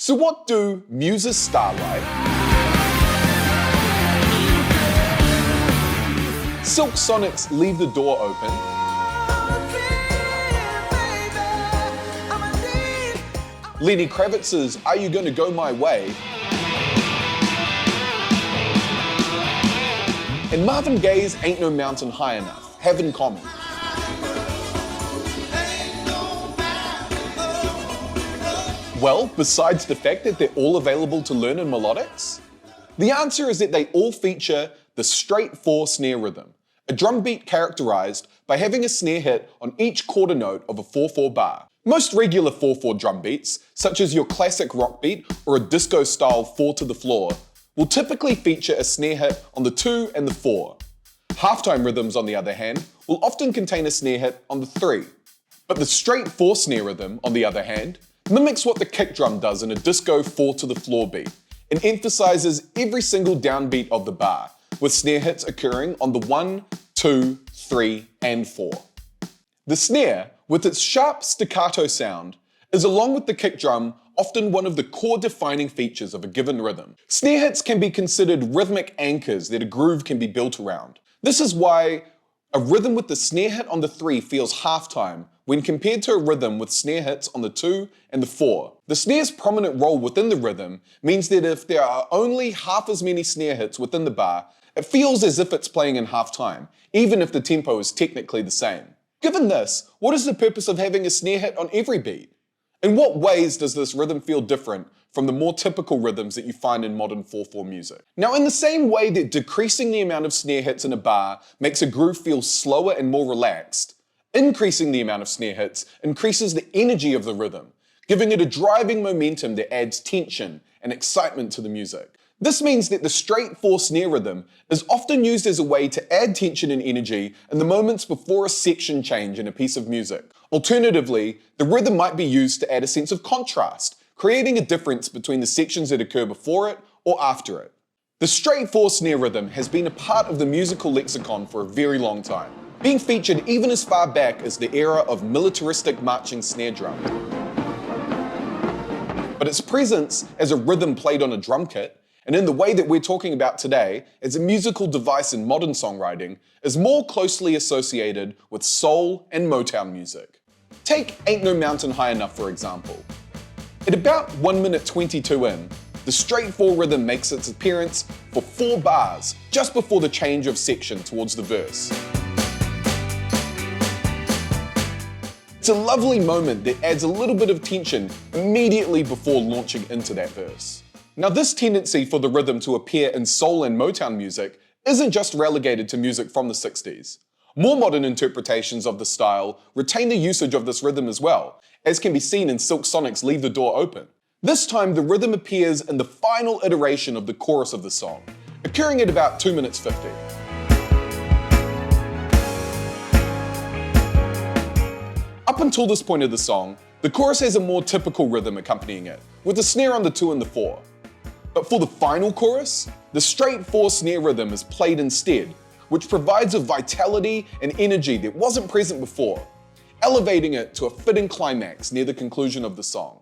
So what do Muse's Starlight, Silk Sonic's Leave the Door Open, Lenny Kravitz's Are You Gonna Go My Way, and Marvin Gaye's Ain't No Mountain High Enough have in common? Well, besides the fact that they're all available to learn in Melodics, the answer is that they all feature the straight 4 snare rhythm, a drum beat characterized by having a snare hit on each quarter note of a 4/4 bar. Most regular 4/4 drum beats, such as your classic rock beat or a disco-style 4 to the floor, will typically feature a snare hit on the 2 and the 4. Halftime rhythms, on the other hand, will often contain a snare hit on the 3. But the straight 4 snare rhythm, on the other hand, mimics what the kick drum does in a disco 4 to the floor beat, and emphasizes every single downbeat of the bar, with snare hits occurring on the 1, 2, 3, and 4. The snare, with its sharp staccato sound, is along with the kick drum often one of the core defining features of a given rhythm. Snare hits can be considered rhythmic anchors that a groove can be built around. This is why a rhythm with the snare hit on the 3 feels halftime when compared to a rhythm with snare hits on the 2 and the 4. The snare's prominent role within the rhythm means that if there are only half as many snare hits within the bar, it feels as if it's playing in halftime, even if the tempo is technically the same. Given this, what is the purpose of having a snare hit on every beat? In what ways does this rhythm feel different from the more typical rhythms that you find in modern 4/4 music? Now, in the same way that decreasing the amount of snare hits in a bar makes a groove feel slower and more relaxed, increasing the amount of snare hits increases the energy of the rhythm, giving it a driving momentum that adds tension and excitement to the music. This means that the straight 4 snare rhythm is often used as a way to add tension and energy in the moments before a section change in a piece of music. Alternatively, the rhythm might be used to add a sense of contrast, creating a difference between the sections that occur before it or after it. The straight 4 snare rhythm has been a part of the musical lexicon for a very long time, being featured even as far back as the era of militaristic marching snare drum. But its presence as a rhythm played on a drum kit, and in the way that we're talking about today as a musical device in modern songwriting, is more closely associated with soul and Motown music. Take Ain't No Mountain High Enough, for example. At about 1 minute 22 in, the straight 4 rhythm makes its appearance for 4 bars just before the change of section towards the verse. It's a lovely moment that adds a little bit of tension immediately before launching into that verse. Now, this tendency for the rhythm to appear in soul and Motown music isn't just relegated to music from the 60s. More modern interpretations of the style retain the usage of this rhythm as well, as can be seen in Silk Sonic's Leave the Door Open. This time, the rhythm appears in the final iteration of the chorus of the song, occurring at about 2 minutes 50. Up until this point of the song, the chorus has a more typical rhythm accompanying it, with a snare on the 2 and the 4. But for the final chorus, the straight 4 snare rhythm is played instead, which provides a vitality and energy that wasn't present before, elevating it to a fitting climax near the conclusion of the song.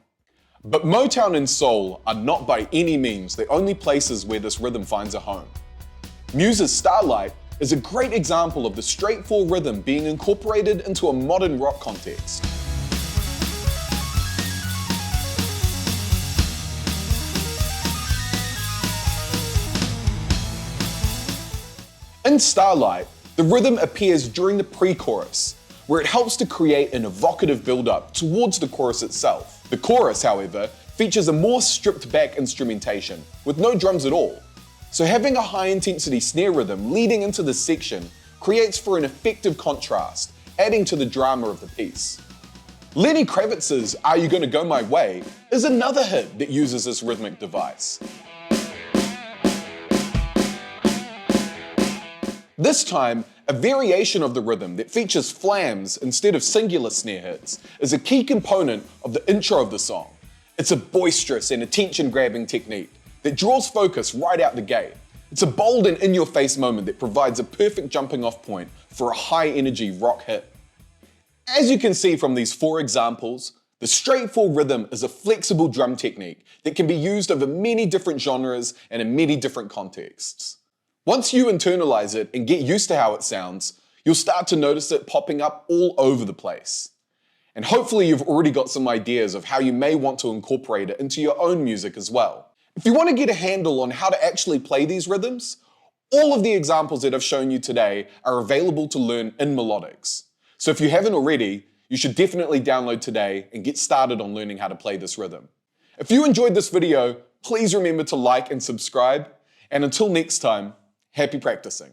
But Motown and soul are not by any means the only places where this rhythm finds a home. Muse's Starlight is a great example of the straight 4 rhythm being incorporated into a modern rock context. In Starlight, the rhythm appears during the pre-chorus, where it helps to create an evocative build-up towards the chorus itself. The chorus, however, features a more stripped-back instrumentation, with no drums at all. So having a high-intensity snare rhythm leading into this section creates for an effective contrast, adding to the drama of the piece. Lenny Kravitz's Are You Gonna Go My Way is another hit that uses this rhythmic device. This time, a variation of the rhythm that features flams instead of singular snare hits is a key component of the intro of the song. It's a boisterous and attention-grabbing technique that draws focus right out the gate. It's a bold and in-your-face moment that provides a perfect jumping-off point for a high-energy rock hit. As you can see from these 4 examples, The straight 4 rhythm is a flexible drum technique that can be used over many different genres and in many different contexts. Once you internalize it and get used to how it sounds, you'll start to notice it popping up all over the place. And hopefully you've already got some ideas of how you may want to incorporate it into your own music as well. If you want to get a handle on how to actually play these rhythms, all of the examples that I've shown you today are available to learn in Melodics. So if you haven't already, you should definitely download today and get started on learning how to play this rhythm. If you enjoyed this video, please remember to like and subscribe. And until next time, happy practicing.